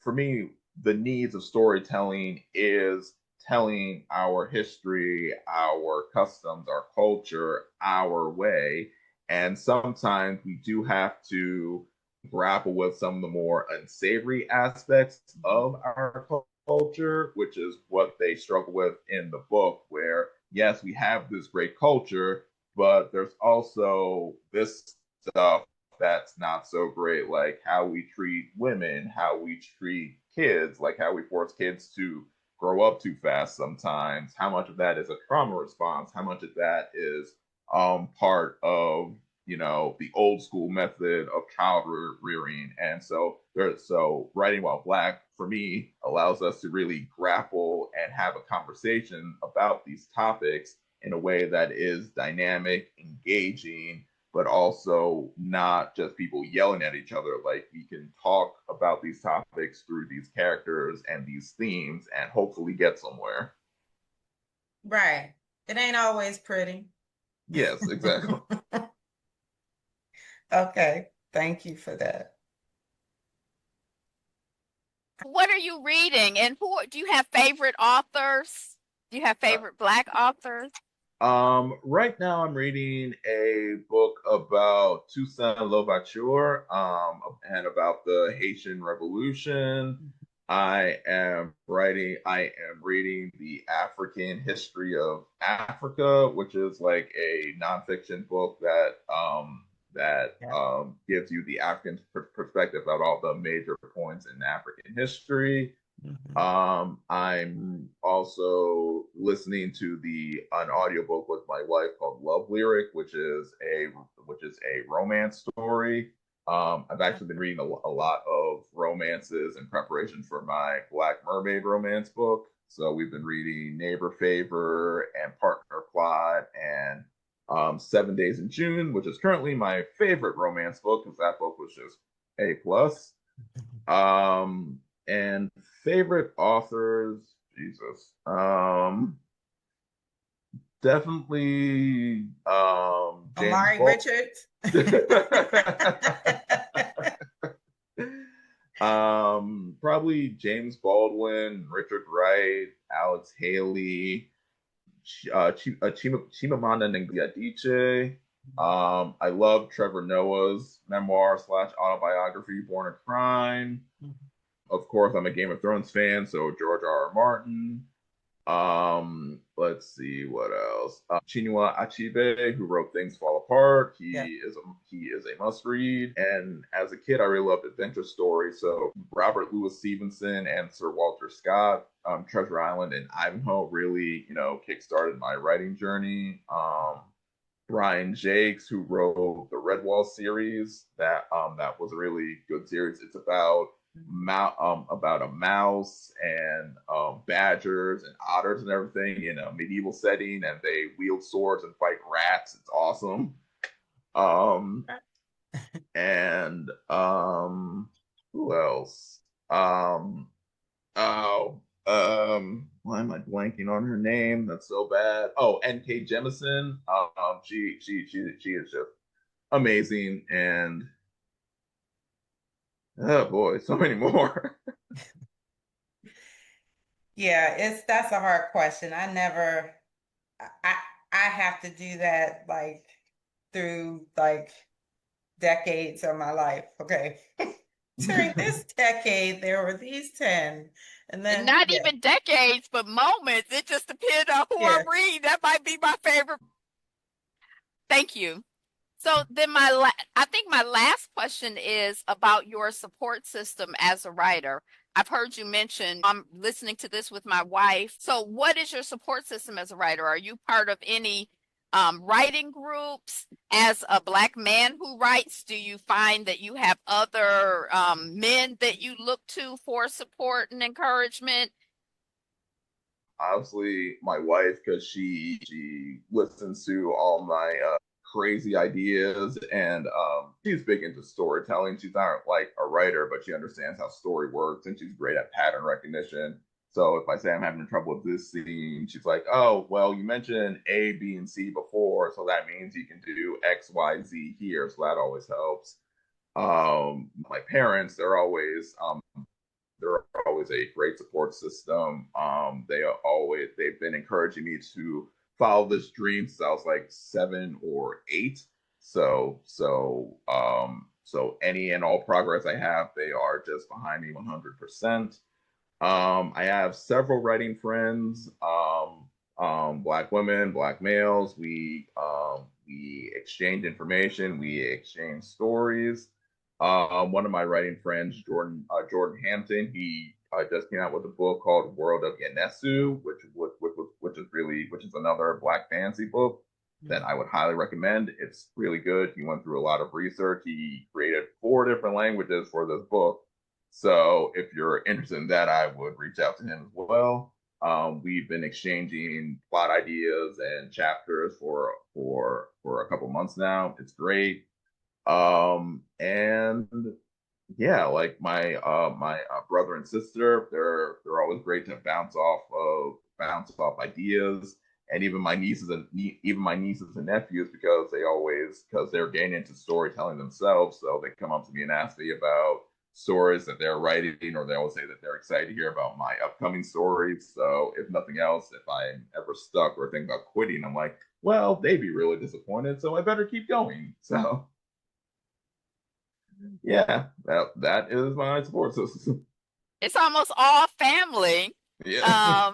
Speaker 4: for me, the needs of storytelling is telling our history, our customs, our culture, our way. And sometimes we do have to grapple with some of the more unsavory aspects of our culture, which is what they struggle with in the book, where yes, we have this great culture, but there's also this stuff that's not so great, like how we treat women, how we treat kids, like how we force kids to grow up too fast sometimes, how much of that is a trauma response, how much of that is part of the old school method of child rearing. And so writing while Black for me allows us to really grapple and have a conversation about these topics in a way that is dynamic, engaging, but also not just people yelling at each other. Like we can talk about these topics through these characters and these themes and hopefully get somewhere.
Speaker 3: Right. It ain't always pretty.
Speaker 4: Yes, exactly.
Speaker 3: Okay. Thank you for that.
Speaker 2: What are you reading? And who do you have favorite authors? Do you have favorite Black authors?
Speaker 4: Right now I'm reading a book about Toussaint Louverture, and about the Haitian Revolution. I am reading The African History of Africa, which is like a nonfiction book that gives you the African perspective about all the major points in African history. I'm also listening to an audiobook with my wife called Love Lyric, which is a romance story. I've actually been reading a lot of romances in preparation for my Black Mermaid romance book. So we've been reading Neighbor Favor and Partner Plot and 7 Days in June, which is currently my favorite romance book because that book was just A plus. And favorite authors, Jesus. Definitely James
Speaker 3: Omari Richards.
Speaker 4: Probably James Baldwin, Richard Wright, Alex Haley, Chimamanda Ngozi Adichie. I love Trevor Noah's memoir slash autobiography, Born a Crime. Of course, I'm a Game of Thrones fan, so George R. R. Martin. Let's see what else. Chinua Achebe, who wrote Things Fall Apart. He is a must read. And as a kid, I really loved adventure stories. So Robert Louis Stevenson and Sir Walter Scott, Treasure Island and Ivanhoe really, kickstarted my writing journey. Brian Jakes, who wrote the Redwall series, that was a really good series. It's about a mouse and badgers and otters and everything in a medieval setting, and they wield swords and fight rats. It's awesome. And who else? Why am I blanking on her name? That's so bad. Oh, N.K. Jemisin. She is just amazing, and oh boy, so many more.
Speaker 3: Yeah, that's a hard question. I have to do that like through like decades of my life. Okay. During this decade, there were these 10, and then
Speaker 2: Not even decades, but moments. It just depends on who I'm reading. That might be my favorite. Thank you. So then I think my last question is about your support system as a writer. I've heard you mention, I'm listening to this with my wife. So what is your support system as a writer? Are you part of any writing groups? As a Black man who writes, do you find that you have other men that you look to for support and encouragement?
Speaker 4: Obviously, my wife, because she listens to all my crazy ideas, and she's big into storytelling. She's not like a writer, but she understands how story works, and she's great at pattern recognition. So if I say I'm having trouble with this scene, she's like, "Oh, well, you mentioned A, B, and C before, so that means you can do X, Y, Z here." So that always helps. My parents, they're always a great support system. They've been encouraging me to follow this dream since I was like 7 or 8. So any and all progress I have, they are just behind me 100%. I have several writing friends, Black women, Black males. We exchange information, we exchange stories. One of my writing friends, Jordan Hampton, he just came out with a book called World of Yanesu, which is another Black fantasy book that I would highly recommend. It's really good. He went through a lot of research. He created 4 different languages for this book. So if you're interested in that, I would reach out to him as well. We've been exchanging plot ideas and chapters for a couple months now. It's great. And yeah, like my brother and sister, they're always great to bounce off ideas, and even my nieces and nephews, because they're getting into storytelling themselves, so they come up to me and ask me about stories that they're writing, or they always say that they're excited to hear about my upcoming stories. So if nothing else, if I'm ever stuck or think about quitting, I'm like, well, they'd be really disappointed, so I better keep going. So yeah, that is my support system.
Speaker 2: It's almost all family.
Speaker 4: Yeah.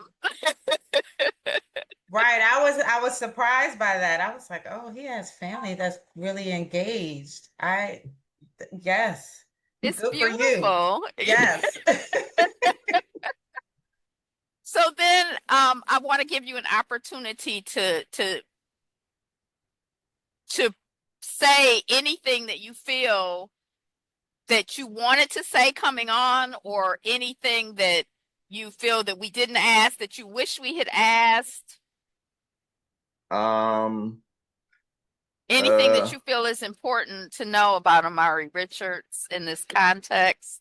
Speaker 3: Right. I was surprised by that. I was like, oh, he has family that's really engaged. Yes.
Speaker 2: It's
Speaker 3: Good for you.
Speaker 2: beautiful.
Speaker 3: Yes.
Speaker 2: So then I want to give you an opportunity to say anything that you feel that you wanted to say coming on, or anything that you feel that we didn't ask that you wish we had asked. Anything that you feel is important to know about Omari Richards in this context?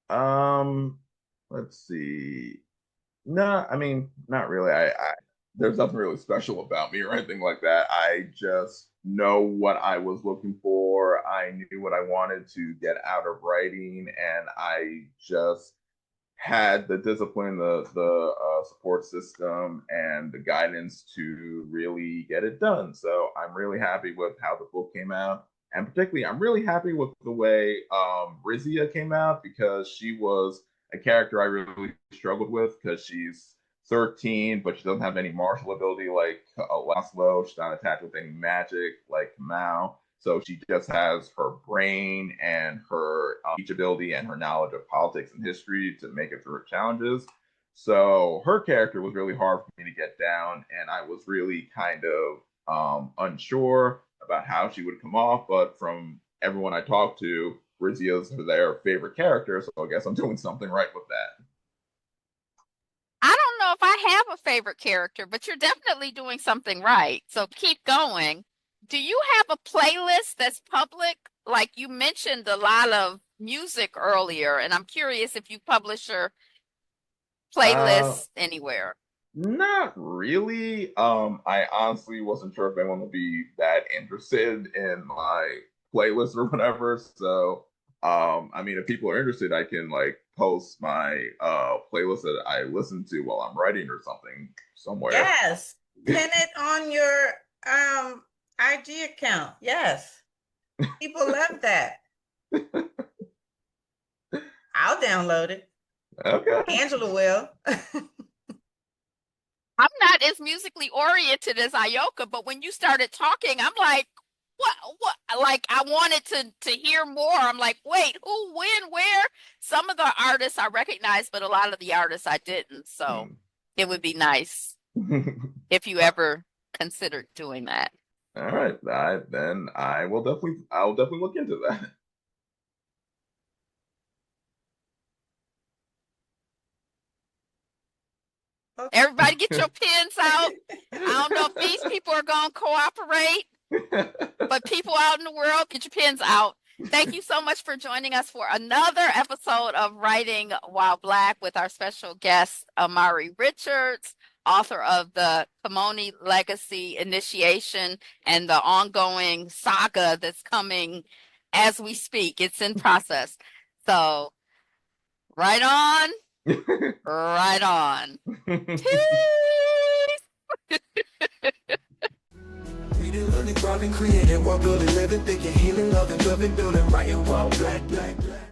Speaker 4: Let's see. No, I mean, not really. there's nothing really special about me or anything like that. I just know what I was looking for. I knew what I wanted to get out of writing, and I just had the discipline, the support system, and the guidance to really get it done. So I'm really happy with how the book came out, and particularly I'm really happy with the way Reedsy came out, because she was a character I really struggled with, because she's 13, but she doesn't have any martial ability like Laszlo. She's not attached with any magic like Kamau. So she just has her brain and her speech ability and her knowledge of politics and history to make it through her challenges. So her character was really hard for me to get down, and I was really kind of unsure about how she would come off. But from everyone I talked to, Reedsy is their favorite character, so I guess I'm doing something right with that.
Speaker 2: I don't know if I have a favorite character, but you're definitely doing something right. So keep going. Do you have a playlist that's public? Like you mentioned a lot of music earlier, and I'm curious if you publish your playlists anywhere.
Speaker 4: Not really. I honestly wasn't sure if anyone would be that interested in my playlist or whatever. So, I mean, if people are interested, I can like post my playlist that I listen to while I'm writing or something somewhere.
Speaker 3: Yes, pin it on your IG account. Yes, people love that. I'll download it.
Speaker 4: Okay.
Speaker 3: Angela will.
Speaker 2: I'm not as musically oriented as Ayoka, but when you started talking, I'm like, what? Like I wanted to hear more. I'm like, wait, who, when, where? Some of the artists I recognize, but a lot of the artists I didn't. So it would be nice if you ever considered doing that.
Speaker 4: All right, then I'll definitely look into that.
Speaker 2: Everybody get your pens out. I don't know if these people are going to cooperate, but people out in the world, get your pens out. Thank you so much for joining us for another episode of Writing While Black with our special guest, Omari Richards, author of the Kimoni Legacy Initiation and the ongoing saga that's coming as we speak. It's in process. So, right on. Right on.
Speaker 1: Reading, learning, growing, creating, while building, living, thinking, healing, loving, building, writing while black, black, black.